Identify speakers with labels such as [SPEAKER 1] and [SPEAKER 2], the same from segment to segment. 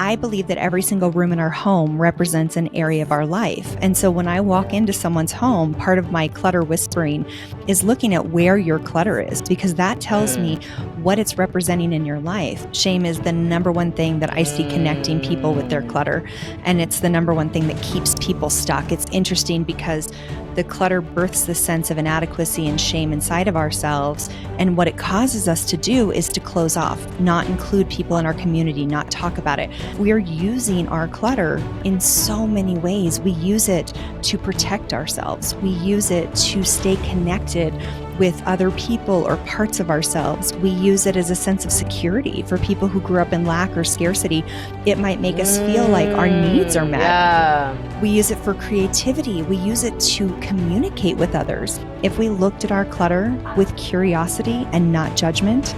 [SPEAKER 1] I believe that every single room in our home represents an area of our life. And so when I walk into someone's home, part of my clutter whispering is looking at where your clutter is, because that tells me what it's representing in your life. Shame is the number one thing that I see connecting people with their clutter. And it's the number one thing that keeps people stuck. It's interesting because the clutter births the sense of inadequacy and shame inside of ourselves. And what it causes us to do is to close off, not include people in our community, not talk about it. We are using our clutter in so many ways. We use it to protect ourselves. We use it to stay connected with other people or parts of ourselves. We use it as a sense of security for people who grew up in lack or scarcity. It might make us feel like our needs are met.
[SPEAKER 2] Yeah.
[SPEAKER 1] We use it for creativity. We use it to communicate with others. If we looked at our clutter with curiosity and not judgment,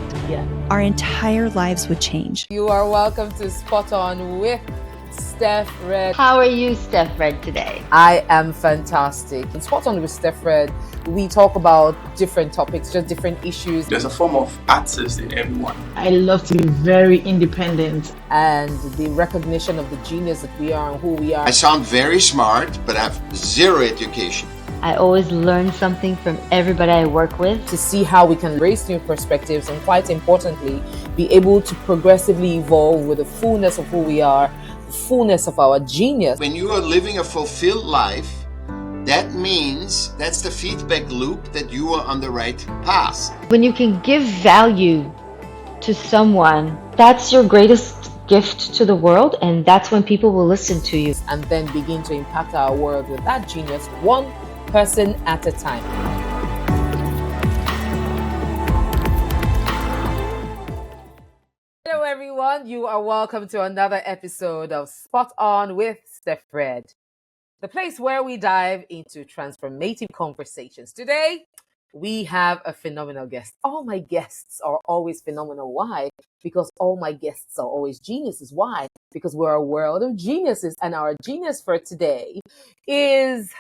[SPEAKER 1] our entire lives would change.
[SPEAKER 2] You are welcome to Spot On with StephREDD.
[SPEAKER 3] How are you, StephREDD, today?
[SPEAKER 2] I am fantastic. In Spot On with StephREDD, we talk about different topics, just different issues.
[SPEAKER 4] There's a form of artist in everyone.
[SPEAKER 5] I love to be very independent.
[SPEAKER 2] And the recognition of the genius that we are and who we are.
[SPEAKER 6] I sound very smart, but I have zero education.
[SPEAKER 3] I always learn something from everybody I work with.
[SPEAKER 2] To see how we can embrace new perspectives and, quite importantly, be able to progressively evolve with the fullness of who we are, the fullness of our genius.
[SPEAKER 6] When you are living a fulfilled life, that means that's the feedback loop that you are on the right path.
[SPEAKER 3] When you can give value to someone, that's your greatest gift to the world, and that's when people will listen to you.
[SPEAKER 2] And then begin to impact our world with that genius, one person at a time. Hello everyone, you are welcome to another episode of Spot On with StephREDD, the place where we dive into transformative conversations. Today, we have a phenomenal guest. All my guests are always phenomenal. Why? Because all my guests are always geniuses. Why? Because we're a world of geniuses, and our genius for today is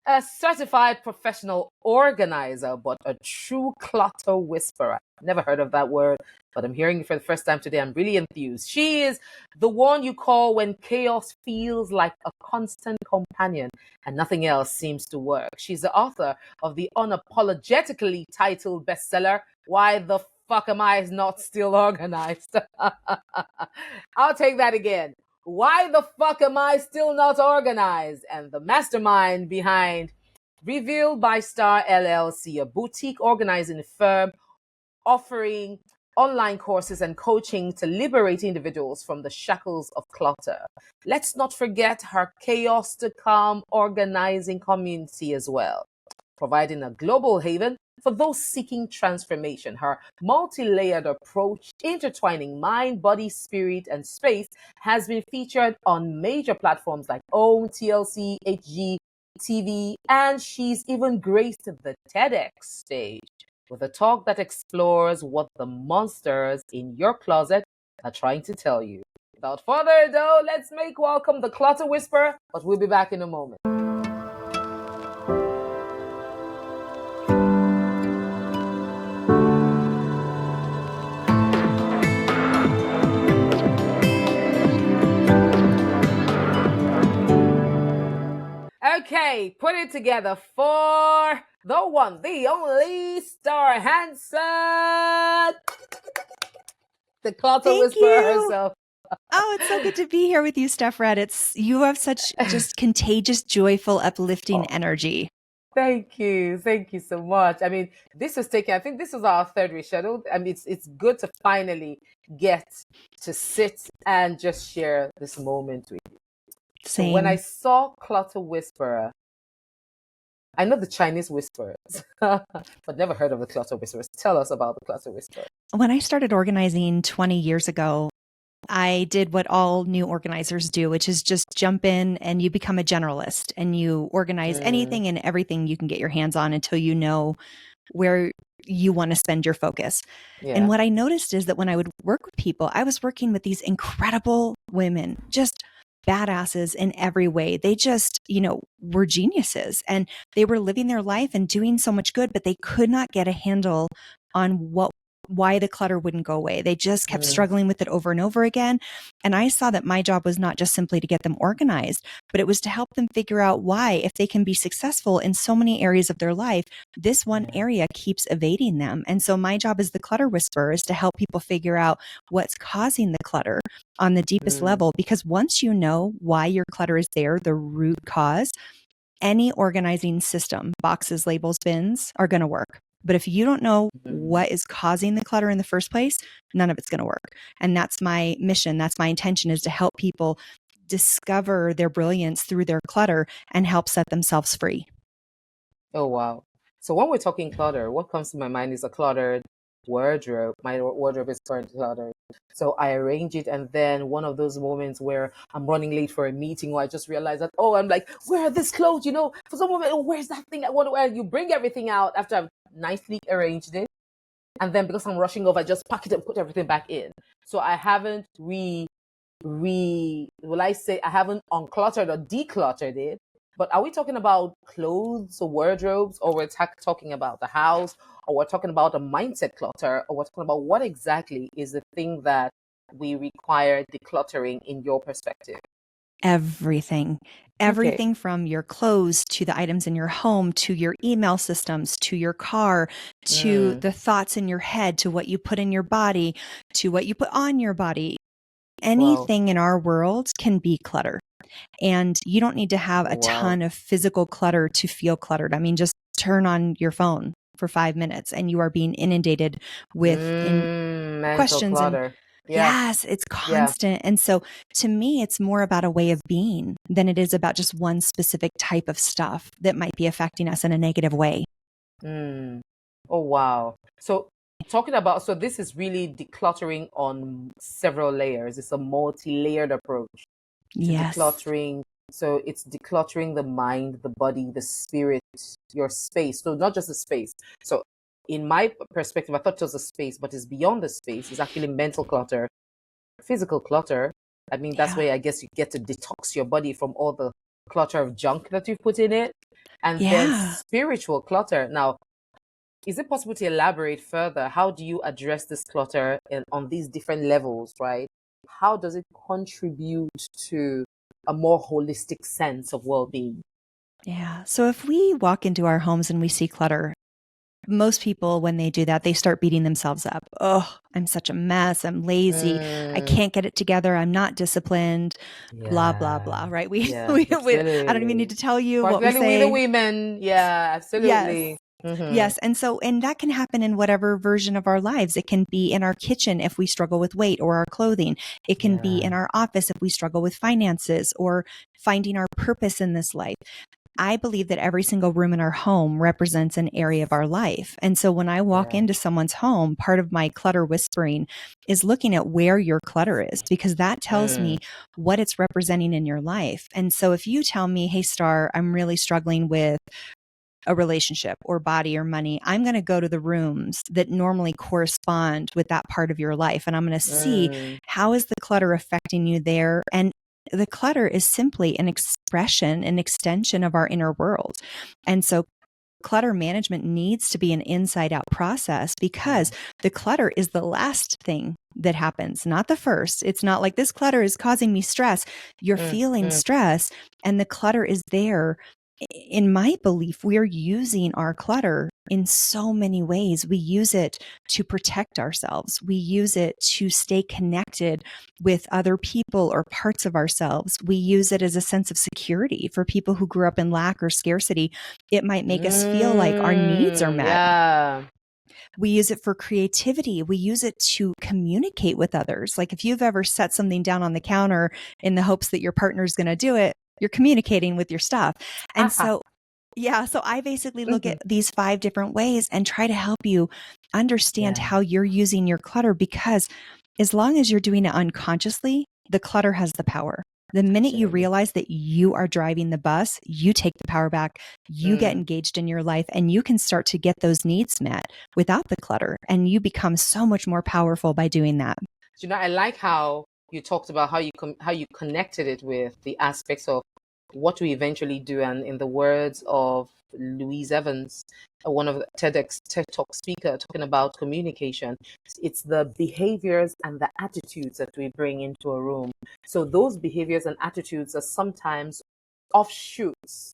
[SPEAKER 2] a certified professional organizer, but a true clutter whisperer. Never heard of that word, but I'm hearing it for the first time today. I'm really enthused. She is the one you call when chaos feels like a constant companion and nothing else seems to work. She's the author of the unapologetically titled bestseller, Why the Fuck Am I Not Still Organized? I'll take that again. Why the fuck am I still not organized? And the mastermind behind Revealed by Star LLC, a boutique organizing firm offering online courses and coaching to liberate individuals from the shackles of clutter. Let's not forget her Chaos to Calm organizing community as well, providing a global haven for those seeking transformation. Her multi-layered approach, intertwining mind, body, spirit, and space, has been featured on major platforms like OWN, TLC, HG, TV, and she's even graced the TEDx stage with a talk that explores what the monsters in your closet are trying to tell you. Without further ado, let's make welcome the Clutter Whisperer, but we'll be back in a moment. Okay, put it together for the one, the only Star Hansen, the Clutter Whisperer herself.
[SPEAKER 1] Oh, it's so good to be here with you, StephREDD. You have such just contagious, joyful, uplifting energy.
[SPEAKER 2] Thank you so much. I mean, I think this was our third reschedule. I mean, it's good to finally get to sit and just share this moment with you.
[SPEAKER 1] Same.
[SPEAKER 2] So when I saw Clutter Whisperer, I know the Chinese whisperers, but never heard of the Clutter Whisperers. Tell us about the Clutter Whisperer.
[SPEAKER 1] When I started organizing 20 years ago, I did what all new organizers do, which is just jump in and you become a generalist and you organize anything and everything you can get your hands on until you know where you want to spend your focus. Yeah. And what I noticed is that when I would work with people, I was working with these incredible women, just badasses in every way. They just, were geniuses and they were living their life and doing so much good, but they could not get a handle on what why the clutter wouldn't go away. They just kept struggling with it over and over again. And I saw that my job was not just simply to get them organized, but it was to help them figure out why, if they can be successful in so many areas of their life, this one area keeps evading them. And so my job as the Clutter Whisperer is to help people figure out what's causing the clutter on the deepest level. Because once you know why your clutter is there, the root cause, any organizing system, boxes, labels, bins, are going to work. But if you don't know what is causing the clutter in the first place, none of it's going to work. And that's my mission. That's my intention, is to help people discover their brilliance through their clutter and help set themselves free.
[SPEAKER 2] Oh, wow. So when we're talking clutter, what comes to my mind is a cluttered wardrobe. My wardrobe is currently cluttered. So I arrange it, and then one of those moments where I'm running late for a meeting, or I just realize that, I'm like, where are these clothes? For some moment, where's that thing I want to wear? You bring everything out after I've nicely arranged it. And then because I'm rushing off, I just pack it and put everything back in. So I haven't I haven't uncluttered or decluttered it. But are we talking about clothes or wardrobes, or we're talking about the house, or we're talking about a mindset clutter, or we're talking about what exactly is the thing that we require decluttering in your perspective?
[SPEAKER 1] Everything from your clothes to the items in your home, to your email systems, to your car, to the thoughts in your head, to what you put in your body, to what you put on your body. Anything in our world can be clutter. And you don't need to have a ton of physical clutter to feel cluttered. I mean, just turn on your phone for 5 minutes and you are being inundated with questions
[SPEAKER 2] clutter.
[SPEAKER 1] and yes, it's constant. And so to me, it's more about a way of being than it is about just one specific type of stuff that might be affecting us in a negative way.
[SPEAKER 2] Oh, wow. So this is really decluttering on several layers. It's a multi-layered approach to decluttering. So it's decluttering the mind, the body, the spirit, your space. So not just the space. So in my perspective, I thought it was a space, but it's beyond the space. It's actually mental clutter, physical clutter. I mean, that's where I guess you get to detox your body from all the clutter of junk that you've put in it. And then spiritual clutter. Now, is it possible to elaborate further? How do you address this clutter on these different levels, right? How does it contribute to a more holistic sense of well-being?
[SPEAKER 1] Yeah. So if we walk into our homes and we see clutter, most people, when they do that, they start beating themselves up. Oh, I'm such a mess. I'm lazy. I can't get it together. I'm not disciplined. Blah, blah, blah. Right? We I don't even need to tell you what we say.
[SPEAKER 2] We the women. Yeah, absolutely.
[SPEAKER 1] Yes. Yes. And that can happen in whatever version of our lives. It can be in our kitchen if we struggle with weight or our clothing. It can be in our office if we struggle with finances or finding our purpose in this life. I believe that every single room in our home represents an area of our life. And so when I walk into someone's home, part of my clutter whispering is looking at where your clutter is, because that tells me what it's representing in your life. And so if you tell me, hey, Star, I'm really struggling with a relationship or body or money, I'm going to go to the rooms that normally correspond with that part of your life. And I'm going to see how is the clutter affecting you there. And the clutter is simply an expression, an extension of our inner world. And so clutter management needs to be an inside out process, because the clutter is the last thing that happens, not the first. It's not like this clutter is causing me stress. You're feeling stress and the clutter is there. In my belief, we're using our clutter in so many ways. We use it to protect ourselves. We use it to stay connected with other people or parts of ourselves. We use it as a sense of security for people who grew up in lack or scarcity. It might make us feel like our needs are met.
[SPEAKER 2] Yeah.
[SPEAKER 1] We use it for creativity. We use it to communicate with others. Like if you've ever set something down on the counter in the hopes that your partner's going to do it, you're communicating with your stuff. And so I basically look at these 5 different ways and try to help you understand how you're using your clutter, because as long as you're doing it unconsciously, the clutter has the power. The minute you realize that you are driving the bus, you take the power back, you get engaged in your life, and you can start to get those needs met without the clutter. And you become so much more powerful by doing that.
[SPEAKER 2] I like how you talked about how you connected it with the aspects of what we eventually do. And in the words of Louise Evans, one of the TEDx TED Talk speaker, talking about communication, it's the behaviors and the attitudes that we bring into a room. So those behaviors and attitudes are sometimes offshoots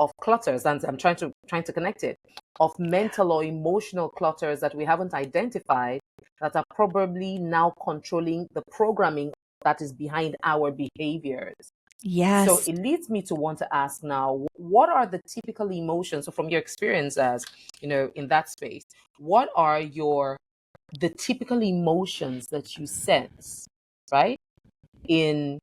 [SPEAKER 2] of clutters, and I'm trying to connect it, of mental or emotional clutters that we haven't identified, that are probably now controlling the programming that is behind our behaviors.
[SPEAKER 1] Yes.
[SPEAKER 2] So it leads me to want to ask now, what are the typical emotions? So from your experience as, in that space, what are the typical emotions that you sense, right, in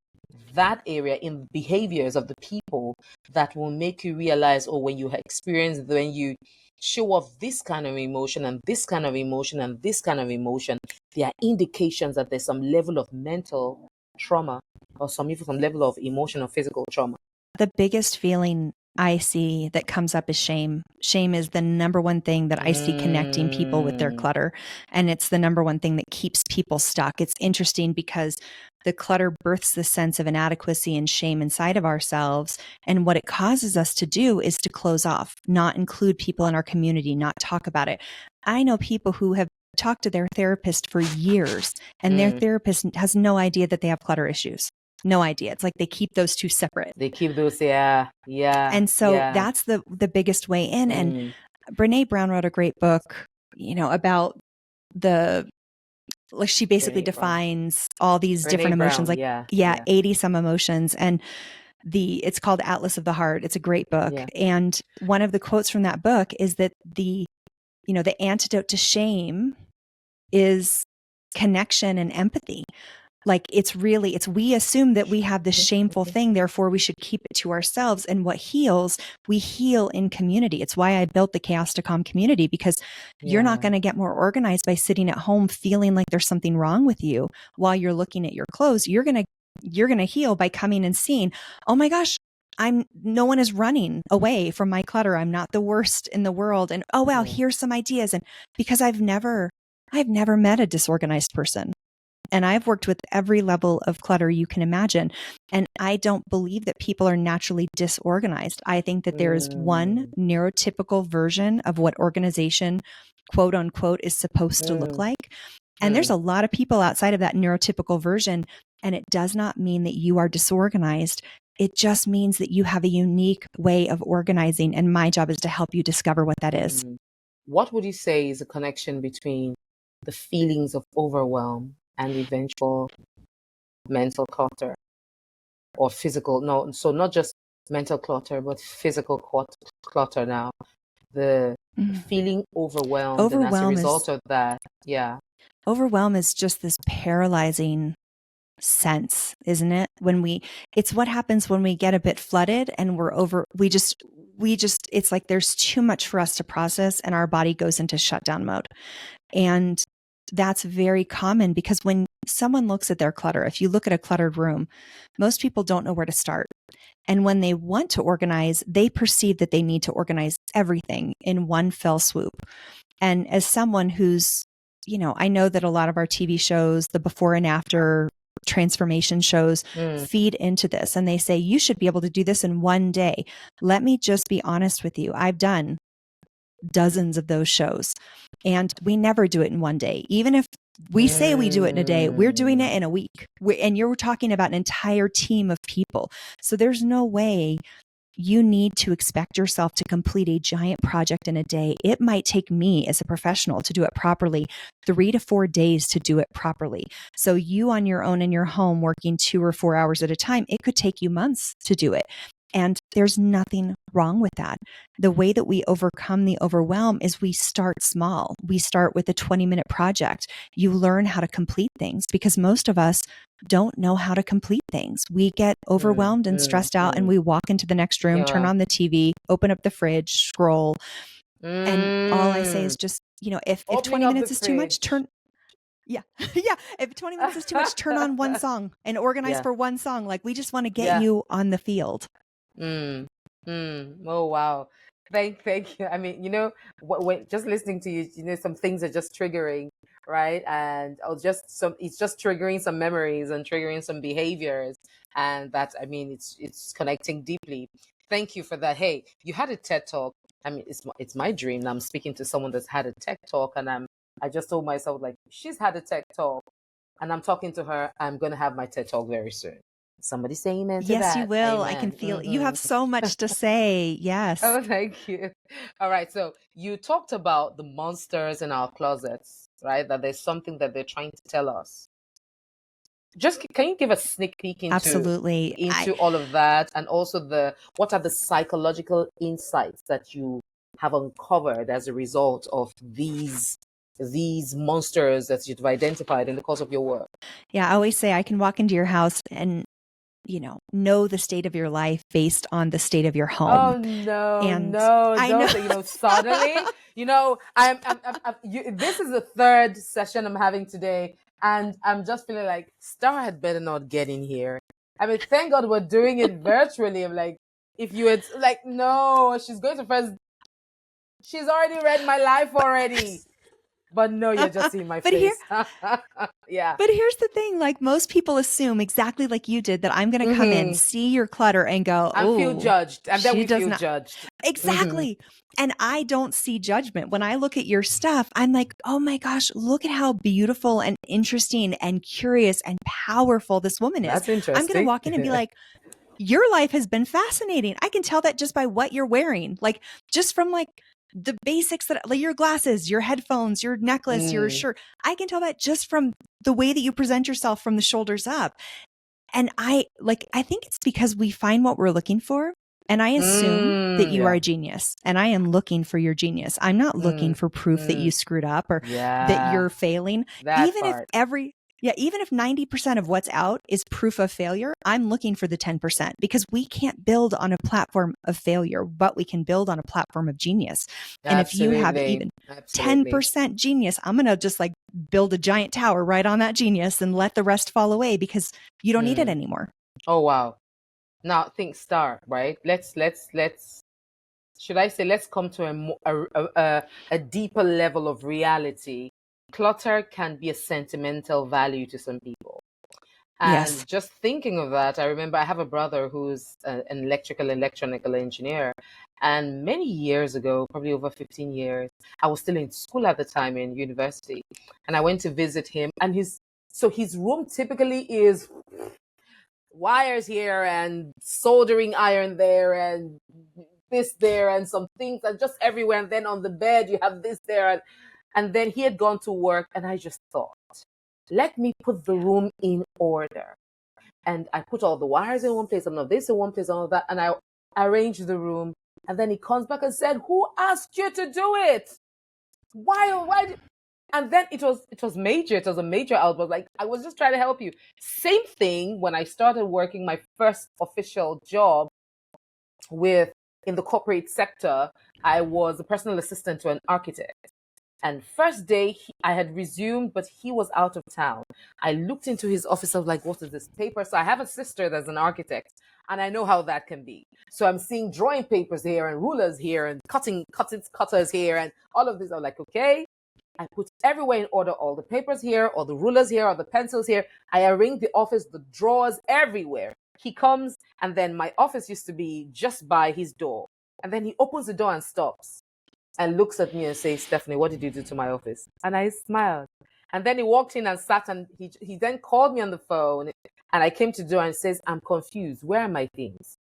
[SPEAKER 2] that area, in behaviors of the people, that will make you realize, or when you show off this kind of emotion and this kind of emotion and this kind of emotion, there are indications that there's some level of mental trauma or some level of emotional, physical trauma.
[SPEAKER 1] The biggest feeling I see that comes up is shame. Shame is the number one thing that I see connecting people with their clutter. And it's the number one thing that keeps people stuck. It's interesting because the clutter births the sense of inadequacy and shame inside of ourselves. And what it causes us to do is to close off, not include people in our community, not talk about it. I know people who have talked to their therapist for years, and their therapist has no idea that they have clutter issues. No idea. It's like they keep those two separate.
[SPEAKER 2] They keep those, yeah.
[SPEAKER 1] And so that's the biggest way in. And Brene Brown wrote a great book, about she basically defines all these different emotions, 80 some emotions. And it's called Atlas of the Heart. It's a great book. Yeah. And one of the quotes from that book is that the antidote to shame is connection and empathy. Like we assume that we have this shameful thing, therefore we should keep it to ourselves. And what heals, we heal in community. It's why I built the Chaos to Calm community, because you're not going to get more organized by sitting at home feeling like there's something wrong with you while you're looking at your clothes. You're going to heal by coming and seeing, oh my gosh, no one is running away from my clutter. I'm not the worst in the world. And oh wow, here's some ideas. And because I've never met a disorganized person. And I've worked with every level of clutter you can imagine. And I don't believe that people are naturally disorganized. I think that there is one neurotypical version of what organization, quote unquote, is supposed to look like. And there's a lot of people outside of that neurotypical version. And it does not mean that you are disorganized. It just means that you have a unique way of organizing. And my job is to help you discover what that is.
[SPEAKER 2] What would you say is a connection between the feelings of overwhelm and eventual mental clutter or physical? No, so not just mental clutter, but physical clutter now. The feeling overwhelmed, and as a result of that,
[SPEAKER 1] overwhelm is just this paralyzing sense, isn't it? It's what happens when we get a bit flooded and it's like there's too much for us to process and our body goes into shutdown mode. And that's very common because when someone looks at their clutter, if you look at a cluttered room, most people don't know where to start. And when they want to organize, they perceive that they need to organize everything in one fell swoop. And as someone who's, I know that a lot of our TV shows, the before and after transformation shows feed into this. And they say, you should be able to do this in one day. Let me just be honest with you. I've done dozens of those shows and we never do it in one day. Even if we say we do it in a day, we're doing it in a week. And you're talking about an entire team of people. So there's no way you need to expect yourself to complete a giant project in a day. It might take me as a professional to do it properly 3 to 4 days to do it properly. So you on your own in your home working 2 or 4 hours at a time, it could take you months to do it. And there's nothing wrong with that. The way that we overcome the overwhelm is we start small. We start with a 20-minute project. You learn how to complete things because most of us don't know how to complete things. We get overwhelmed and stressed out and we walk into the next room, turn on the TV, open up the fridge, scroll. And all I say is just, if 20 minutes is too much, if 20 minutes is too much, turn on one song and organize for one song. Like we just want to get you on the field.
[SPEAKER 2] Oh wow, thank you. I mean, when just listening to you, some things are just triggering right? And it's just triggering some memories and triggering some behaviors. And that, I mean, it's connecting deeply. Thank you for that. Hey, you had a TED talk. I mean, it's my dream. I'm speaking to someone that's had a TED talk, and I just told myself, like, she's had a TED talk, and I'm talking to her. I'm gonna have my TED talk very soon. Somebody say amen to
[SPEAKER 1] Yes,
[SPEAKER 2] that.
[SPEAKER 1] you will. I
[SPEAKER 2] Amen.
[SPEAKER 1] can feel you have so much to say. Yes.
[SPEAKER 2] Oh, thank you. All right. So you talked about the monsters in our closets, right? That there's something that they're trying to tell us. Just can you give a sneak peek
[SPEAKER 1] Absolutely.
[SPEAKER 2] into all of that, and also what are the psychological insights that you have uncovered as a result of these monsters that you've identified in the course of your work?
[SPEAKER 1] Yeah, I always say I can walk into your house and know the state of your life based on the state of your home.
[SPEAKER 2] Oh no,
[SPEAKER 1] And
[SPEAKER 2] no,
[SPEAKER 1] I
[SPEAKER 2] don't
[SPEAKER 1] know.
[SPEAKER 2] suddenly, this is the third session I'm having today, and I'm just feeling like Star had better not get in here. I mean, thank God we're doing it virtually. I'm like, if you had like, no, she's going to first. She's already read my life already. But no, you're just seeing my face. Yeah.
[SPEAKER 1] But here's the thing, like most people assume exactly like you did that I'm going to come in, see your clutter and go,
[SPEAKER 2] and feel judged. And then we feel judged.
[SPEAKER 1] Exactly. And I don't see judgment. When I look at your stuff, I'm like, oh my gosh, look at how beautiful and interesting and curious and powerful this woman is.
[SPEAKER 2] That's interesting.
[SPEAKER 1] I'm going to walk in and be like, your life has been fascinating. I can tell that just by what you're wearing, like just from like the basics that like your glasses, your headphones, your necklace, your shirt. I can tell that just from the way that you present yourself from the shoulders up. And I think it's because we find what we're looking for. And I assume that you are a genius, and I am looking for your genius. I'm not looking for proof that you screwed up or that you're failing. Even if 90% of what's out is proof of failure, I'm looking for the 10% because we can't build on a platform of failure, but we can build on a platform of genius. And if you have even 10% genius, I'm going to just like build a giant tower right on that genius and let the rest fall away because you don't need it anymore.
[SPEAKER 2] Oh, wow. Now think Star, right? Let's should I say, let's come to a deeper level of reality. Clutter can be a sentimental value to some people. And just thinking of that, I remember I have a brother who's an electronical engineer. And many years ago, probably over 15 years, I was still in school at the time in university. And I went to visit him. And his room typically is wires here and soldering iron there and this there and some things and just everywhere. And then on the bed, you have this there. And then he had gone to work, and I just thought, let me put the room in order. And I put all the wires in one place, and all this in one place, and all that, and I arranged the room. And then he comes back and said, "Who asked you to do it? Why?" And then it was major. It was a major outburst. Like, I was just trying to help you. Same thing when I started working my first official job in the corporate sector. I was a personal assistant to an architect. And first day, I had resumed, but he was out of town. I looked into his office. I was like, what is this paper? So I have a sister that's an architect, and I know how that can be. So I'm seeing drawing papers here and rulers here and cutters here and all of this. I'm like, okay. I put everywhere in order, all the papers here, all the rulers here, all the pencils here. I arranged the office, the drawers everywhere. He comes, and then my office used to be just by his door. And then he opens the door and stops and looks at me and says, "Stephanie, what did you do to my office?" And I smiled. And then he walked in and sat, and he then called me on the phone, and I came to the door and says, "I'm confused. Where are my things?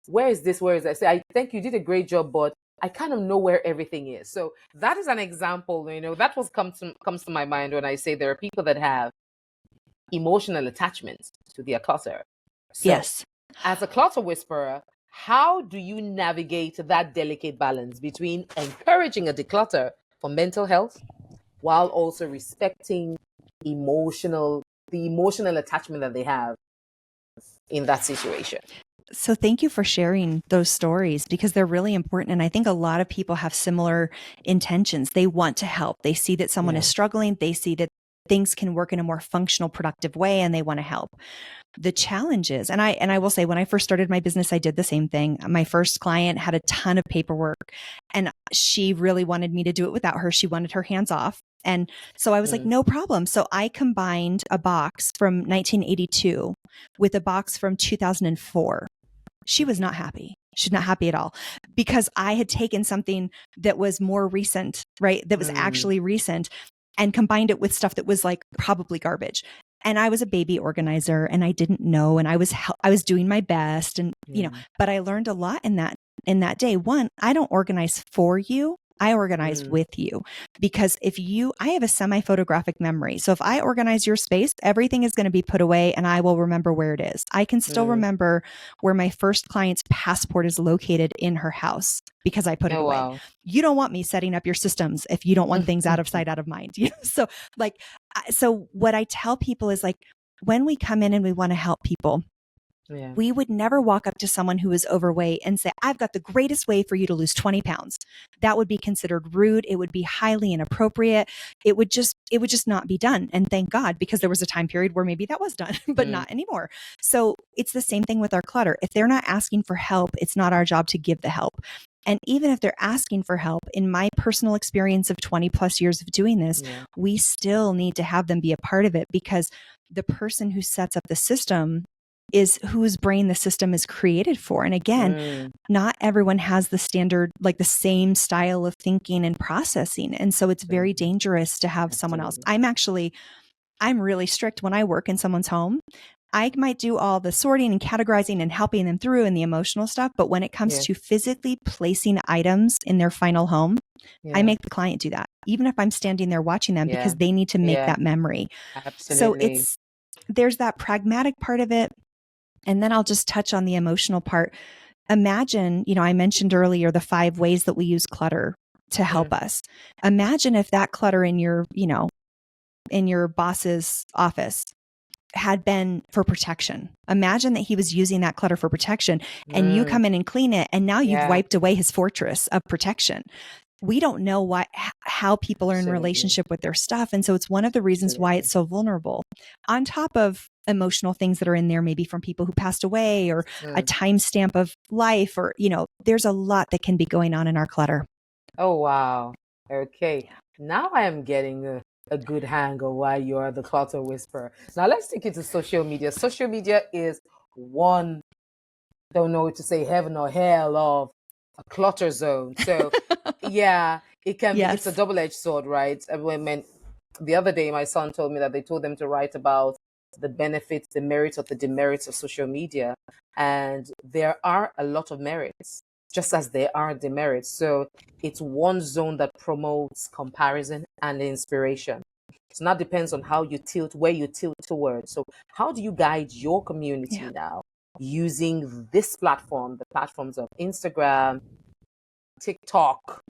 [SPEAKER 2] Where is this? Where is that?" I say, "I think you did a great job, but I kind of know where everything is." So that is an example, that was comes to my mind when I say there are people that have emotional attachments to their clutter. So,
[SPEAKER 1] yes.
[SPEAKER 2] As a clutter whisperer, how do you navigate that delicate balance between encouraging a declutter for mental health while also respecting the emotional attachment that they have in that situation?
[SPEAKER 1] So thank you for sharing those stories because they're really important. And I think a lot of people have similar intentions. They want to help. They see that someone is struggling. They see that things can work in a more functional, productive way, and they want to help. The challenges, and I will say, when I first started my business, I did the same thing. My first client had a ton of paperwork, and she really wanted me to do it without her. She wanted her hands off. And so I was like, no problem. So I combined a box from 1982 with a box from 2004. She was not happy. She's not happy at all because I had taken something that was more recent, right? That was actually recent and combined it with stuff that was like probably garbage. And I was a baby organizer and I didn't know. And I was doing my best and, but I learned a lot in that day. One, I don't organize for you. I organize with you because I have a semi-photographic memory. So if I organize your space, everything is going to be put away and I will remember where it is. I can still remember where my first client's passport is located in her house because I put it away. Wow. You don't want me setting up your systems if you don't want things out of sight, out of mind. So what I tell people is like, when we come in and we want to help people, we would never walk up to someone who is overweight and say, I've got the greatest way for you to lose 20 pounds. That would be considered rude. It would be highly inappropriate. It would just not be done. And thank God, because there was a time period where maybe that was done, but not anymore. So it's the same thing with our clutter. If they're not asking for help, it's not our job to give the help. And even if they're asking for help, in my personal experience of 20 plus years of doing this, we still need to have them be a part of it because the person who sets up the system is whose brain the system is created for. And again, not everyone has the standard, like the same style of thinking and processing. And so it's very dangerous to have someone else. I'm really strict when I work in someone's home. I might do all the sorting and categorizing and helping them through and the emotional stuff. But when it comes to physically placing items in their final home, I make the client do that, even if I'm standing there watching them because they need to make that memory.
[SPEAKER 2] Absolutely.
[SPEAKER 1] So there's that pragmatic part of it. And then I'll just touch on the emotional part. Imagine, I mentioned earlier the 5 ways that we use clutter to help us. Imagine if that clutter in your boss's office had been for protection. Imagine that he was using that clutter for protection and you come in and clean it. And now you've wiped away his fortress of protection. We don't know how people are in relationship with their stuff. And so it's one of the reasons why it's so vulnerable. On top of emotional things that are in there, maybe from people who passed away or a timestamp of life or, there's a lot that can be going on in our clutter.
[SPEAKER 2] Oh, wow. Okay. Now I am getting a good hang of why you are the Clutter Whisperer. Now let's take it to social media. Social media is one, don't know what to say, heaven or hell of a clutter zone. So it can be, it's a double-edged sword, right? The other day, my son told me that they told them to write about the benefits, the merits or the demerits of social media. And there are a lot of merits, just as there are demerits. So it's one zone that promotes comparison and inspiration. So now depends on where you tilt towards. So how do you guide your community now using this platform, the platforms of Instagram, TikTok,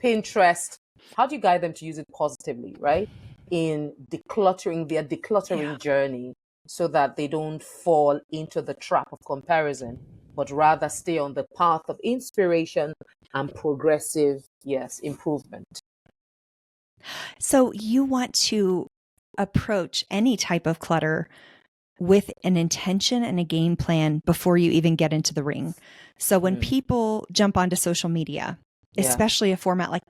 [SPEAKER 2] Pinterest? How do you guide them to use it positively, right? In their decluttering journey so that they don't fall into the trap of comparison, but rather stay on the path of inspiration and progressive, improvement.
[SPEAKER 1] So you want to approach any type of clutter with an intention and a game plan before you even get into the ring. So when people jump onto social media, especially a format like,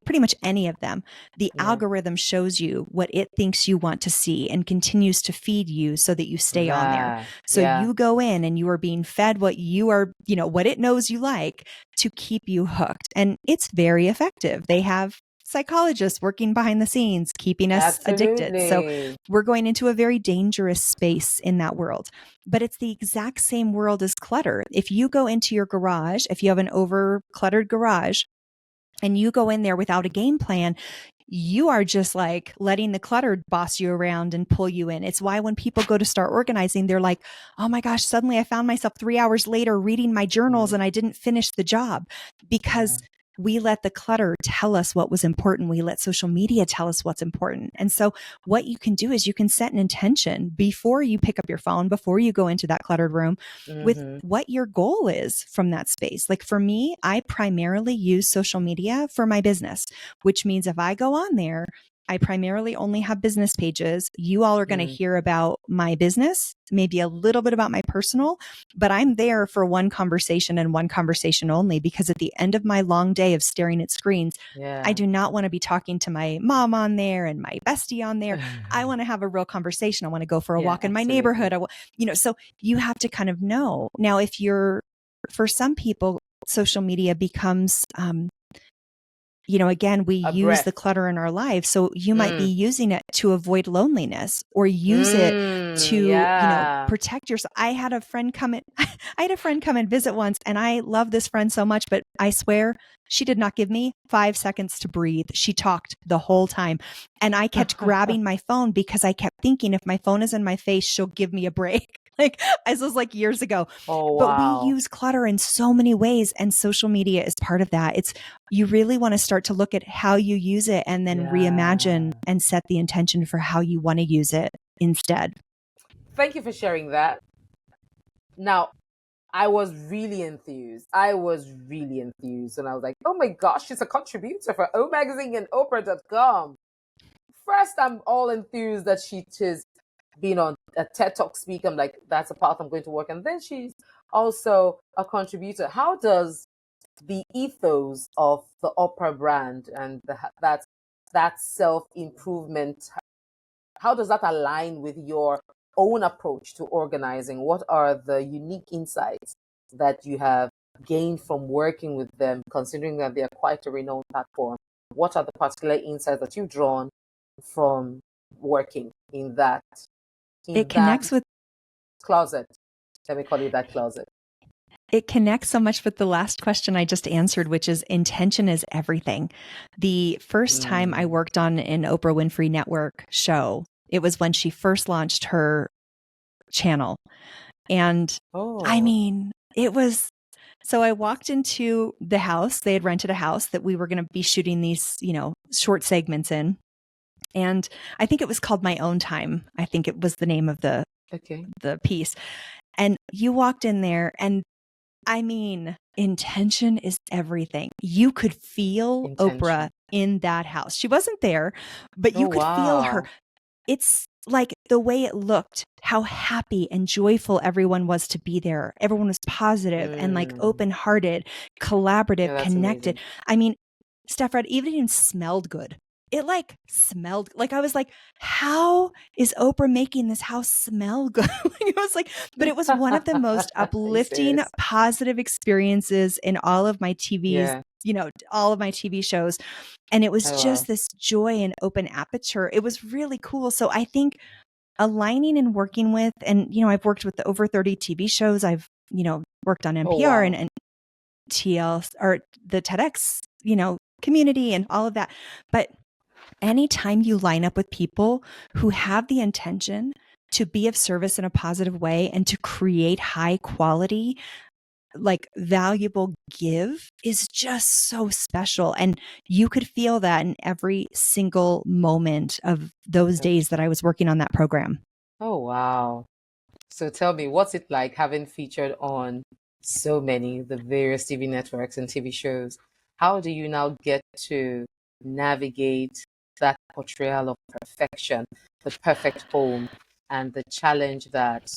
[SPEAKER 1] pretty much any of them, the algorithm shows you what it thinks you want to see and continues to feed you so that you stay on there. So you go in and you are being fed what you are, what it knows you like to keep you hooked. And it's very effective. They have psychologists working behind the scenes, keeping us addicted. So we're going into a very dangerous space in that world. But it's the exact same world as clutter. If you go into your garage, if you have an over-cluttered garage, and you go in there without a game plan, you are just like letting the clutter boss you around and pull you in. It's why when people go to start organizing, they're like, oh my gosh, suddenly I found myself 3 hours later reading my journals and I didn't finish the job because we let the clutter tell us what was important. We let social media tell us what's important. And so what you can do is you can set an intention before you pick up your phone, before you go into that cluttered room with what your goal is from that space. Like for me, I primarily use social media for my business, which means if I go on there, I primarily only have business pages. You all are going to hear about my business, maybe a little bit about my personal, but I'm there for one conversation and one conversation only, because at the end of my long day of staring at screens, I do not want to be talking to my mom on there and my bestie on there. I want to have a real conversation. I want to go for a walk in my neighborhood. So you have to kind of know. Now, for some people, social media becomes, again, we use the clutter in our life. So you might be using it to avoid loneliness, or use it to, protect yourself. I had a friend come and visit once, and I love this friend so much, but I swear she did not give me 5 seconds to breathe. She talked the whole time, and I kept grabbing my phone because I kept thinking, if my phone is in my face, she'll give me a break. Like, this was like years ago. But we use clutter in so many ways, and social media is part of that. You really want to start to look at how you use it, and then reimagine and set the intention for how you want to use it instead.
[SPEAKER 2] Thank you for sharing that. Now, I was really enthused. And I was like, oh my gosh, she's a contributor for O Magazine and Oprah.com. First, I'm all enthused that she is being on a TED Talk speaker. I'm like, that's a path I'm going to work. And then she's also a contributor. How does the ethos of the Oprah brand and that self-improvement, how does that align with your own approach to organizing? What are the unique insights that you have gained from working with them, considering that they are quite a renowned platform? What are the particular insights that you've drawn from working in that?
[SPEAKER 1] It connects with
[SPEAKER 2] closet. Let me call it that closet.
[SPEAKER 1] It connects so much with the last question I just answered, which is intention is everything. The first time I worked on an Oprah Winfrey Network show, it was when she first launched her channel. And I mean, it was, so I walked into the house. They had rented a house that we were going to be shooting these, short segments in. And I think it was called My Own Time. I think it was the name of the piece. And you walked in there, and I mean, intention is everything. You could feel Oprah in that house. She wasn't there, but you could feel her. It's like the way it looked, how happy and joyful everyone was to be there. Everyone was positive and like open-hearted, collaborative, connected. Amazing. I mean, StephREDD, even smelled good. It like smelled like, I was like, how is Oprah making this house smell good? It was like, but it was one of the most uplifting, positive experiences in all of my TVs, all of my TV shows. And it was just this joy and open aperture. It was really cool. So I think aligning and working with, and, I've worked with the over 30 TV shows. I've, worked on NPR and TL or the TEDx, community and all of that. But anytime you line up with people who have the intention to be of service in a positive way and to create high quality, like valuable give, is just so special. And you could feel that in every single moment of those days that I was working on that program.
[SPEAKER 2] Oh, wow. So tell me, what's it like having featured on so many, the various TV networks and TV shows? How do you now get to navigate that portrayal of perfection, the perfect home, and the challenge that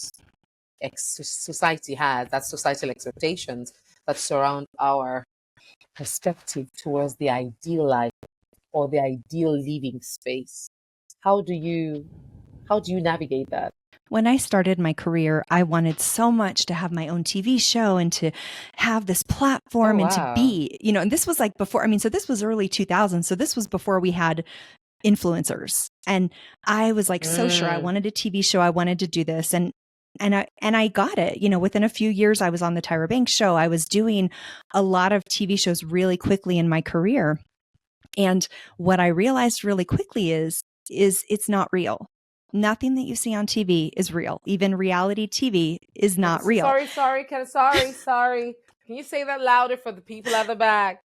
[SPEAKER 2] society has, that societal expectations that surround our perspective towards the ideal life or the ideal living space? How do you navigate that?
[SPEAKER 1] When I started my career, I wanted so much to have my own TV show and to have this platform and to be, and this was like before, so this was early 2000s. So this was before we had influencers. And I was like, so sure, I wanted a TV show. I wanted to do this. And I got it. Within a few years, I was on the Tyra Banks show. I was doing a lot of TV shows really quickly in my career. And what I realized really quickly is it's not real. Nothing that you see on TV is real. Even reality TV is not real.
[SPEAKER 2] Sorry. Can you say that louder for the people at the back?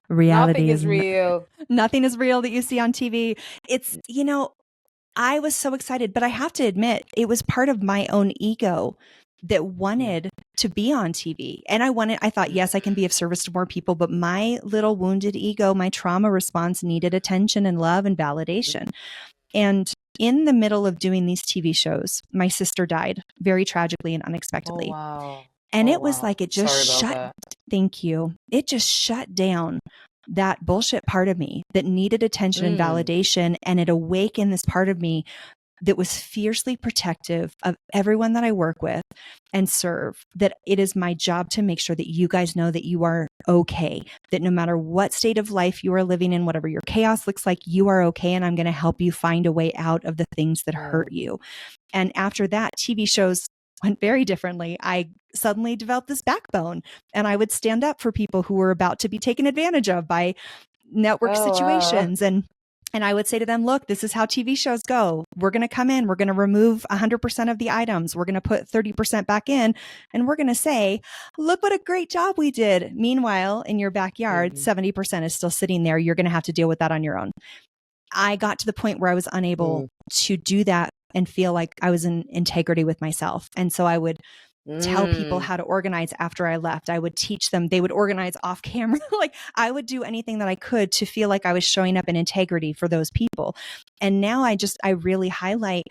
[SPEAKER 1] Reality
[SPEAKER 2] is real.
[SPEAKER 1] Nothing is real that you see on TV. It's, I was so excited, but I have to admit, it was part of my own ego that wanted to be on TV. And I thought, yes, I can be of service to more people, but my little wounded ego, my trauma response needed attention and love and validation. And in the middle of doing these TV shows, my sister died very tragically and unexpectedly.
[SPEAKER 2] Oh, wow.
[SPEAKER 1] And
[SPEAKER 2] Oh,
[SPEAKER 1] it was
[SPEAKER 2] wow.
[SPEAKER 1] like, it just
[SPEAKER 2] Sorry about
[SPEAKER 1] shut,
[SPEAKER 2] that.
[SPEAKER 1] thank you. It just shut down that bullshit part of me that needed attention and validation. And it awakened this part of me that was fiercely protective of everyone that I work with and serve, that it is my job to make sure that you guys know that you are okay, that no matter what state of life you are living in, whatever your chaos looks like, you are okay. And I'm going to help you find a way out of the things that hurt you. And after that, TV shows went very differently. I suddenly developed this backbone, and I would stand up for people who were about to be taken advantage of by network situations. And I would say to them, look, this is how TV shows go. We're going to come in, we're going to remove 100% of the items. We're going to put 30% back in, and we're going to say, look what a great job we did. Meanwhile, in your backyard, 70% is still sitting there. You're going to have to deal with that on your own. I got to the point where I was unable to do that and feel like I was in integrity with myself. And so I would tell people how to organize after I left. I would teach them. They would organize off camera. Like, I would do anything that I could to feel like I was showing up in integrity for those people. And now I really highlight,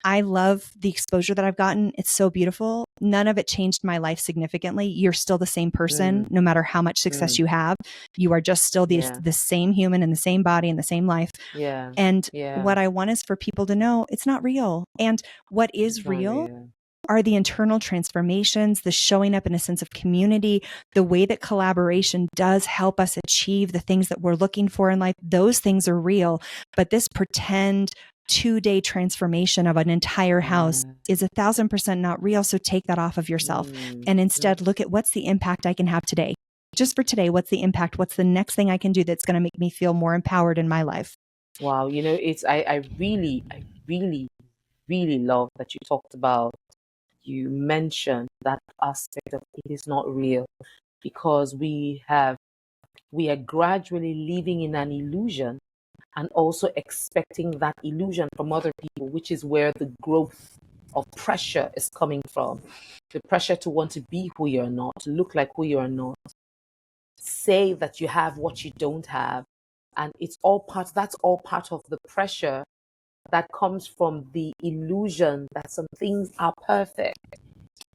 [SPEAKER 1] I love the exposure that I've gotten. It's so beautiful. None of it changed my life significantly. You're still the same person, no matter how much success you have. You are just still the same human in the same body in the same life. And what I want is for people to know it's not real. And what is real are the internal transformations, the showing up in a sense of community, the way that collaboration does help us achieve the things that we're looking for in life. Those things are real. But this pretend 2-day transformation of an entire house is 1,000% not real. So take that off of yourself and instead look at what's the impact I can have today. Just for today, what's the impact? What's the next thing I can do that's going to make me feel more empowered in my life?
[SPEAKER 2] Wow. You know, I really love that you talked about, you mentioned that aspect of it is not real, because we are gradually living in an illusion and also expecting that illusion from other people, which is where the growth of pressure is coming from. The pressure to want to be who you're not, to look like who you're not, say that you have what you don't have. And that's all part of the pressure that comes from the illusion that some things are perfect.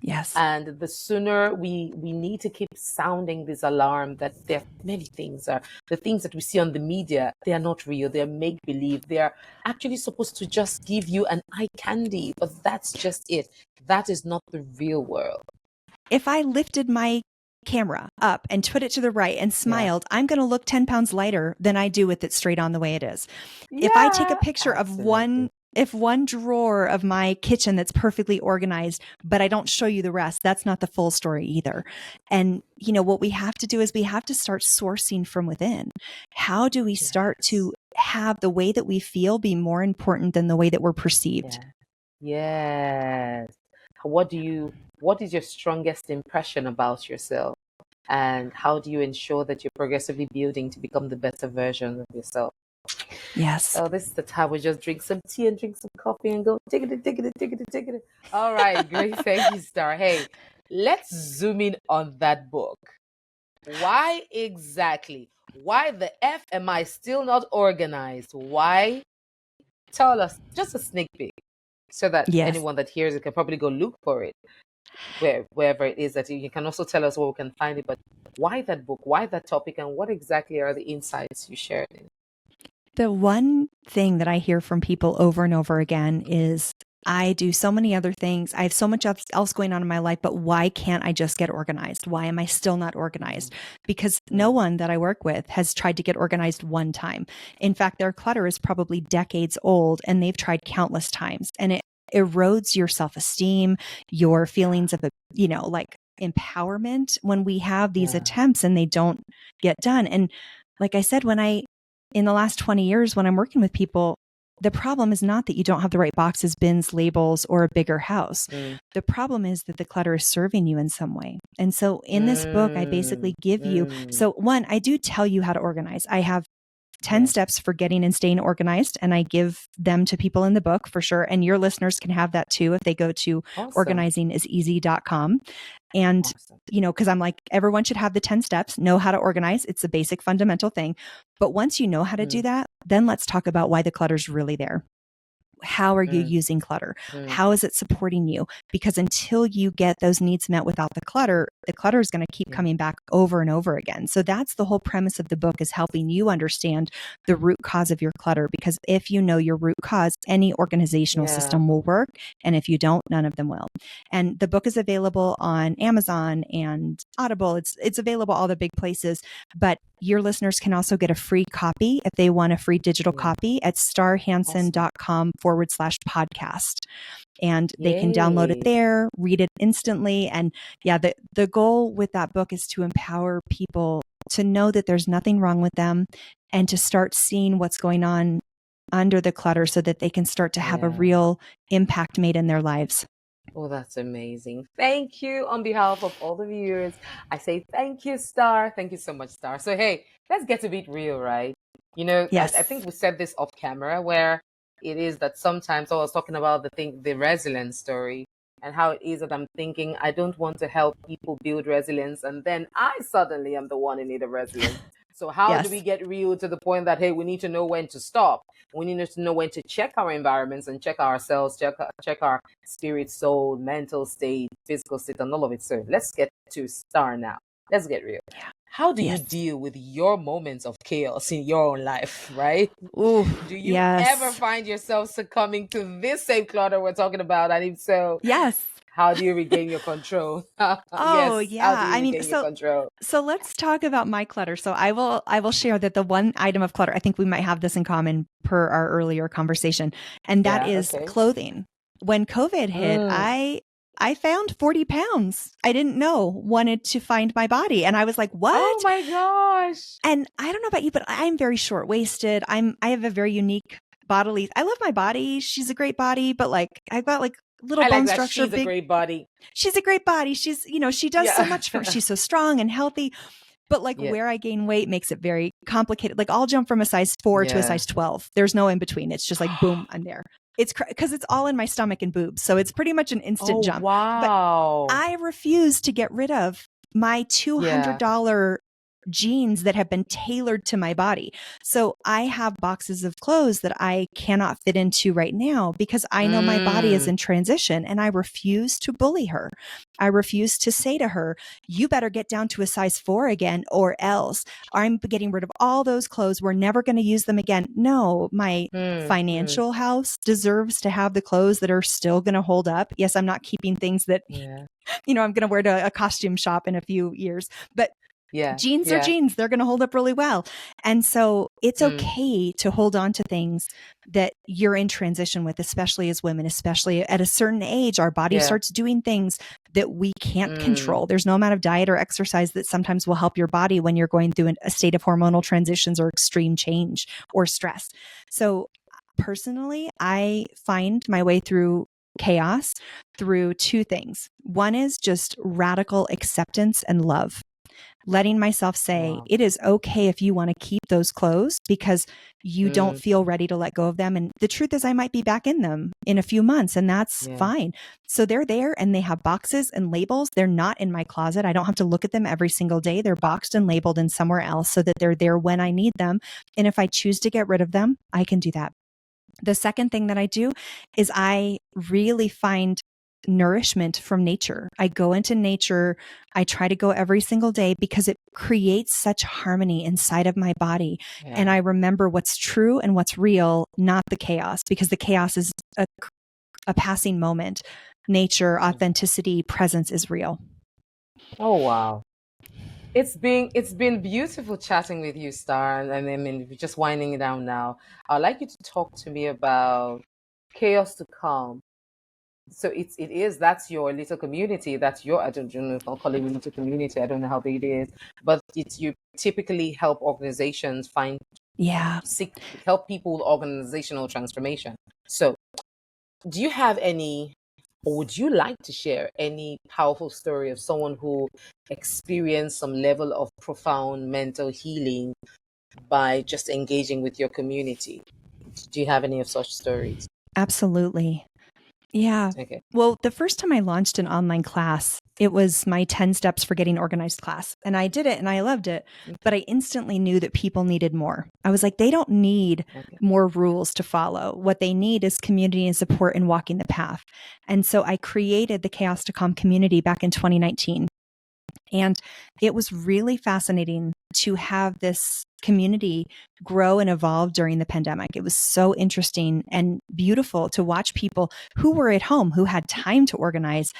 [SPEAKER 1] Yes.
[SPEAKER 2] And the sooner we need to keep sounding this alarm that there are many things, the things that we see on the media, they are not real, they're make-believe, they're actually supposed to just give you an eye candy, but that's just it. That is not the real world.
[SPEAKER 1] If I lifted my camera up and put it to the right and smiled, I'm going to look 10 pounds lighter than I do with it straight on the way it is. If I take a picture of one drawer of my kitchen that's perfectly organized, but I don't show you the rest, that's not the full story either. And, you know, what we have to do is we have to start sourcing from within. How do we start to have the way that we feel be more important than the way that we're perceived?
[SPEAKER 2] Yes. What is your strongest impression about yourself? And how do you ensure that you're progressively building to become the better version of yourself?
[SPEAKER 1] Yes.
[SPEAKER 2] So this is the time we just drink some tea and drink some coffee and go tickety. All right, great. Thank you, Star. Hey, let's zoom in on that book. Why exactly? Why the F am I still not organized? Why? Tell us just a sneak peek, so that anyone that hears it can probably go look for it wherever it is that you can also tell us where we can find it. But why that book? Why that topic? And what exactly are the insights you shared in?
[SPEAKER 1] The one thing that I hear from people over and over again is, I do so many other things. I have so much else going on in my life, but why can't I just get organized? Why am I still not organized? Because no one that I work with has tried to get organized one time. In fact, their clutter is probably decades old and they've tried countless times, and it erodes your self-esteem, your feelings of, like empowerment when we have these attempts and they don't get done. And like I said, in the last 20 years, when I'm working with people, the problem is not that you don't have the right boxes, bins, labels, or a bigger house. The problem is that the clutter is serving you in some way. And so in this book, I basically give you, so one, I do tell you how to organize. I have 10 steps for getting and staying organized. And I give them to people in the book for sure. And your listeners can have that too if they go to organizingiseasy.com. And, because I'm like, everyone should have the 10 steps, know how to organize. It's a basic fundamental thing. But once you know how to do that, then let's talk about why the clutter's really there. How are you using clutter? How is it supporting you? Because until you get those needs met without the clutter is going to keep coming back over and over again. So that's the whole premise of the book, is helping you understand the root cause of your clutter. Because if you know your root cause, any organizational system will work. And if you don't, none of them will. And the book is available on Amazon and Audible. It's available all the big places, but your listeners can also get a free copy if they want a free digital copy at starhansen.com/podcast. And they can download it there, read it instantly. And the goal with that book is to empower people to know that there's nothing wrong with them and to start seeing what's going on under the clutter so that they can start to have a real impact made in their lives.
[SPEAKER 2] Oh, that's amazing. Thank you. On behalf of all the viewers, I say thank you, Star. Thank you so much, Star. So, hey, let's get a bit real, right? I think we said this off camera, where it is that sometimes I was talking about the resilience story, and how it is that I'm thinking I don't want to help people build resilience, and then I suddenly am the one in need of resilience. So how do we get real to the point that, hey, we need to know when to stop? We need to know when to check our environments and check ourselves, check our spirit, soul, mental state, physical state, and all of it. So let's get to Star now. Let's get real. How do you deal with your moments of chaos in your own life, right?
[SPEAKER 1] Ooh,
[SPEAKER 2] do you ever find yourself succumbing to this same clutter we're talking about? And if so, how do you regain your control? Control?
[SPEAKER 1] So let's talk about my clutter. So I will share that the one item of clutter, I think we might have this in common per our earlier conversation, and that is clothing. When COVID hit, I found 40 pounds I didn't know wanted to find my body. And I was like, what?
[SPEAKER 2] Oh my gosh.
[SPEAKER 1] And I don't know about you, but I'm very short-waisted. I have a very unique bodily. I love my body. She's a great body, but I've got little bone structure.
[SPEAKER 2] She's a great body.
[SPEAKER 1] She's a great body. She's, she does so much for, she's so strong and healthy, but where I gain weight makes it very complicated. I'll jump from a size 4 to a size 12. There's no in between. It's just boom, I'm there. It's because it's all in my stomach and boobs. So it's pretty much an instant jump.
[SPEAKER 2] Wow.
[SPEAKER 1] But I refuse to get rid of my $200 jeans that have been tailored to my body. So I have boxes of clothes that I cannot fit into right now because I know my body is in transition, and I refuse to bully her. I refuse to say to her, you better get down to a size 4 again, or else I'm getting rid of all those clothes. We're never going to use them again. No, my financial house deserves to have the clothes that are still going to hold up. Yes, I'm not keeping things that, I'm going to wear to a costume shop in a few years, but jeans are jeans. They're going to hold up really well. And so it's okay to hold on to things that you're in transition with, especially as women, especially at a certain age. Our body starts doing things that we can't control. There's no amount of diet or exercise that sometimes will help your body when you're going through a state of hormonal transitions or extreme change or stress. So personally, I find my way through chaos through 2 things. One is just radical acceptance and love. Letting myself say, it is okay if you want to keep those clothes because you don't feel ready to let go of them. And the truth is I might be back in them in a few months, and that's fine. So they're there and they have boxes and labels. They're not in my closet. I don't have to look at them every single day. They're boxed and labeled in somewhere else so that they're there when I need them. And if I choose to get rid of them, I can do that. The second thing that I do is I really find nourishment from nature. I go into nature. I try to go every single day because it creates such harmony inside of my body. And I remember what's true and what's real, not the chaos, because the chaos is a passing moment. Nature, authenticity, presence is real.
[SPEAKER 2] Oh, wow. It's been beautiful chatting with you, Star. And I mean, we're just winding it down now. I'd like you to talk to me about chaos to calm. So that's your little community. That's your, I don't know if I'll call it a little community. I don't know how big it is, but you typically help organizations help people with organizational transformation. So do you have any, or would you like to share any powerful story of someone who experienced some level of profound mental healing by just engaging with your community. Do you have any of such stories?
[SPEAKER 1] Absolutely. Yeah.
[SPEAKER 2] Okay.
[SPEAKER 1] Well, the first time I launched an online class, it was my 10 steps for getting organized class. And I did it and I loved it, but I instantly knew that people needed more. I was like, they don't need more rules to follow. What they need is community and support in walking the path. And so I created the Chaos to Calm community back in 2019. And it was really fascinating to have this community grow and evolve during the pandemic. It was so interesting and beautiful to watch people who were at home, who had time to organize,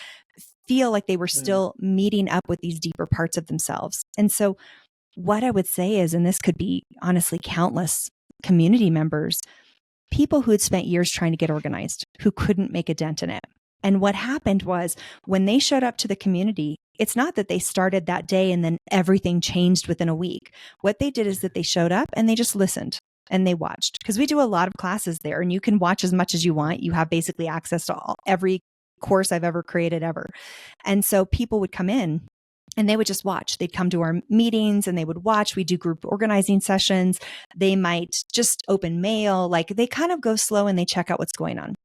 [SPEAKER 1] feel like they were still meeting up with these deeper parts of themselves. And so what I would say is, and this could be honestly countless community members, people who had spent years trying to get organized, who couldn't make a dent in it. And what happened was when they showed up to the community, it's not that they started that day and then everything changed within a week. What they did is that they showed up and they just listened and they watched, because we do a lot of classes there and you can watch as much as you want. You have basically access to every course I've ever created ever. And so people would come in and they would just watch. They'd come to our meetings and they would watch. We do group organizing sessions. They might just open mail. Like they kind of go slow and they check out what's going on.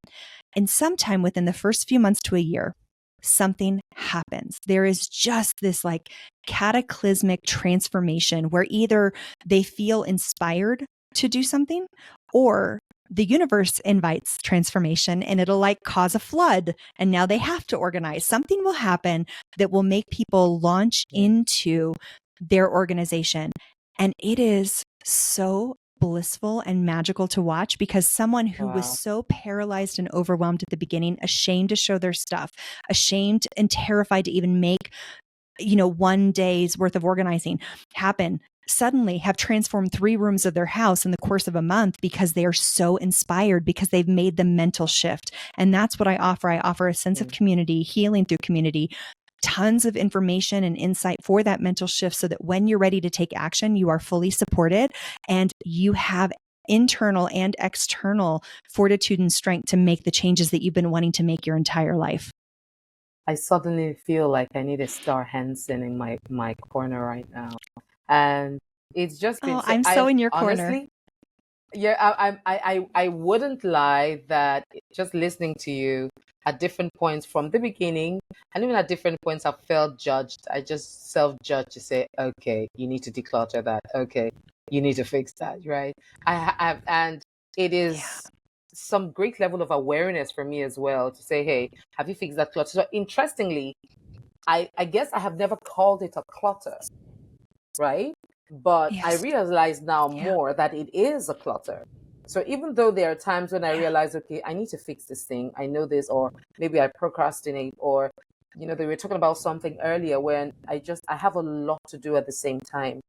[SPEAKER 1] And sometime within the first few months to a year, something happens. There is just this like cataclysmic transformation where either they feel inspired to do something or the universe invites transformation and it'll like cause a flood. And now they have to organize. Something will happen that will make people launch into their organization. And it is so blissful and magical to watch, because someone who was so paralyzed and overwhelmed at the beginning, ashamed to show their stuff, ashamed and terrified to even make, one day's worth of organizing happen, suddenly have transformed 3 rooms of their house in the course of a month because they are so inspired, because they've made the mental shift. And that's what I offer. I offer a sense of community, healing through community, tons of information and insight for that mental shift, so that when you're ready to take action, you are fully supported and you have internal and external fortitude and strength to make the changes that you've been wanting to make your entire life.
[SPEAKER 2] I suddenly feel like I need a star Hansen in my corner right now. And it's just been
[SPEAKER 1] I'm so in your corner.
[SPEAKER 2] Honestly, yeah, I wouldn't lie that just listening to you at different points from the beginning, and even at different points, I felt judged. I just self-judged to say, okay, you need to declutter that. Okay, you need to fix that, right? And it is some great level of awareness for me as well to say, hey, have you fixed that clutter? So interestingly, I guess I have never called it a clutter, right? But I realize now more that it is a clutter. So even though there are times when I realize, okay, I need to fix this thing, I know this, or maybe I procrastinate, or, they were talking about something earlier when I have a lot to do at the same time.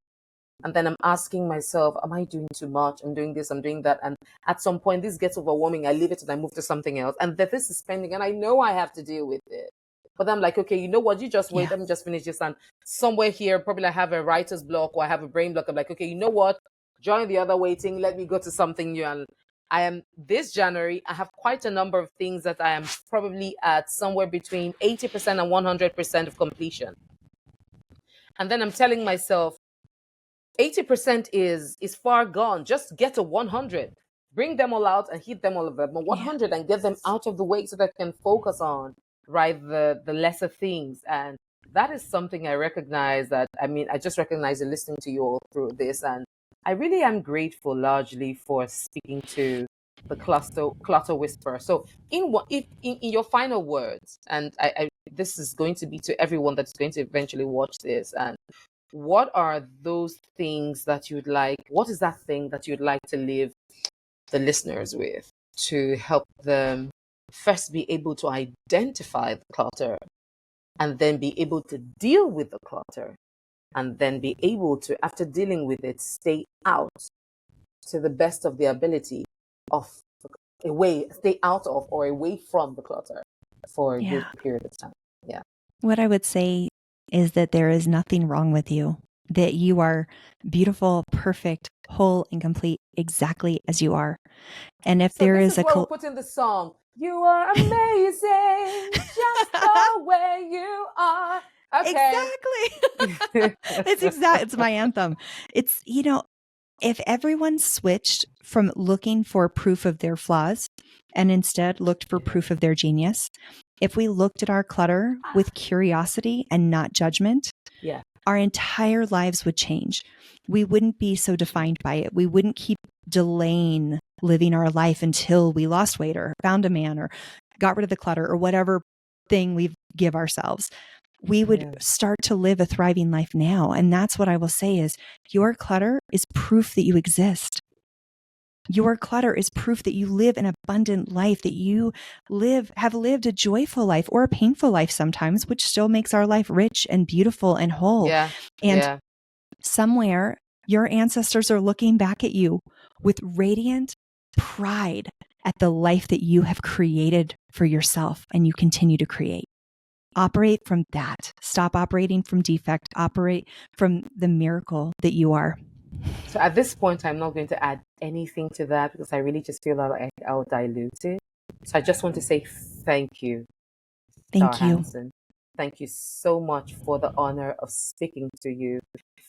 [SPEAKER 2] And then I'm asking myself, am I doing too much? I'm doing this, I'm doing that. And at some point, this gets overwhelming. I leave it and I move to something else. And that this is pending, and I know I have to deal with it. But I'm like, okay, you know what? You just wait. Let me just finish this. And somewhere here, probably I have a writer's block or I have a brain block. I'm like, okay, you know what? Join the other waiting. Let me go to something new. And this January, I have quite a number of things that I am probably at somewhere between 80% and 100% of completion. And then I'm telling myself, 80% is far gone. Just get to 100. Bring them all out and hit them all of them. 100 and get them out of the way so that I can focus on the lesser things. And that is something I recognize I just recognize it listening to you all through this. And I really am grateful largely for speaking to the Clutter Whisperer. So in your final words, and this is going to be to everyone that's going to eventually watch this, and what are those things that you'd like? What is that thing that you'd like to leave the listeners with to help them first be able to identify the clutter, and then be able to deal with the clutter, and then be able to, after dealing with it, stay out to the best of their ability stay out of or away from the clutter for a good period of time? Yeah.
[SPEAKER 1] What I would say is that there is nothing wrong with you, that you are beautiful, perfect, whole, and complete exactly as you are. And if there is
[SPEAKER 2] we'll put in the song, you are amazing, just the way you are. Okay.
[SPEAKER 1] Exactly. It's my anthem. It's, If everyone switched from looking for proof of their flaws and instead looked for proof of their genius, if we looked at our clutter with curiosity and not judgment,
[SPEAKER 2] Yeah.
[SPEAKER 1] our entire lives would change. We wouldn't be so defined by it. We wouldn't keep delaying living our life until we lost weight or found a man or got rid of the clutter or whatever thing we give ourselves. We would start to live a thriving life now. And that's what I will say is your clutter is proof that you exist. Your clutter is proof that you live an abundant life, that you have lived a joyful life or a painful life sometimes, which still makes our life rich and beautiful and whole.
[SPEAKER 2] Yeah.
[SPEAKER 1] And somewhere your ancestors are looking back at you with radiant pride at the life that you have created for yourself and you continue to create. Operate from that. Stop operating from defect. Operate from the miracle that you are.
[SPEAKER 2] So at this point, I'm not going to add anything to that because I really just feel like I'll dilute it. So I just want to say thank you,
[SPEAKER 1] Thank you.
[SPEAKER 2] Hansen. Thank you so much for the honor of speaking to you,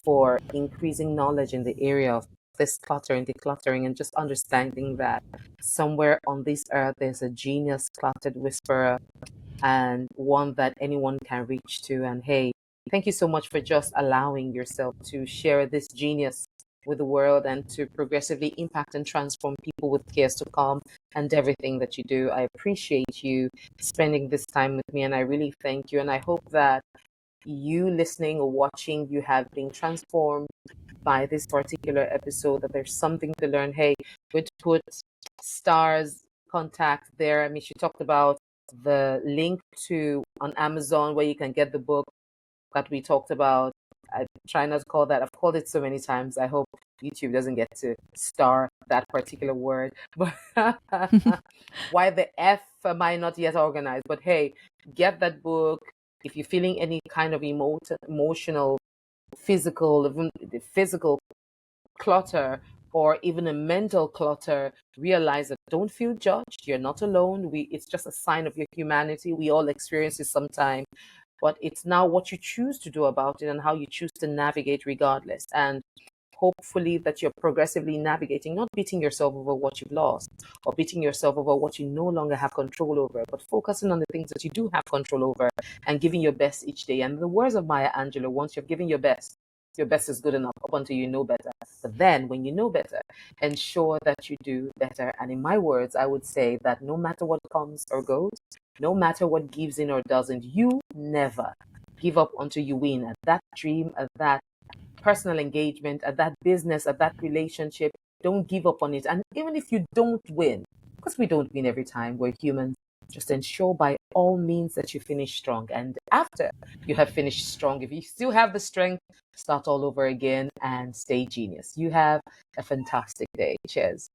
[SPEAKER 2] for increasing knowledge in the area of this cluttering, decluttering, and just understanding that somewhere on this earth there's a genius cluttered whisperer and one that anyone can reach to. And hey, thank you so much for just allowing yourself to share this genius with the world and to progressively impact and transform people with cares to come and everything that you do. I appreciate you spending this time with me and I really thank you. And I hope that you listening or watching, you have been transformed by this particular episode, that there's something to learn. Hey, we're going to put Star's contact there. I mean, she talked about the link to on Amazon where you can get the book that we talked about. I try not to call that. I've called it so many times. I hope YouTube doesn't get to star that particular word. But why the F am I not yet organized? But hey, get that book. If you're feeling any kind of emotional, physical clutter, or even a mental clutter, realize that don't feel judged. You're not alone. It's just a sign of your humanity. We all experience it sometime. But it's now what you choose to do about it and how you choose to navigate regardless. And hopefully that you're progressively navigating, not beating yourself over what you've lost or beating yourself over what you no longer have control over, but focusing on the things that you do have control over and giving your best each day. And the words of Maya Angelou, once you've given your best is good enough up until you know better. But then when you know better, ensure that you do better. And in my words, I would say that no matter what comes or goes, no matter what gives in or doesn't, you never give up until you win at that dream, at that personal engagement, at that business, at that relationship. Don't give up on it. And even if you don't win, because we don't win every time, we're humans, just ensure by all means that you finish strong. And after you have finished strong, if you still have the strength, start all over again and stay genius. You have a fantastic day. Cheers.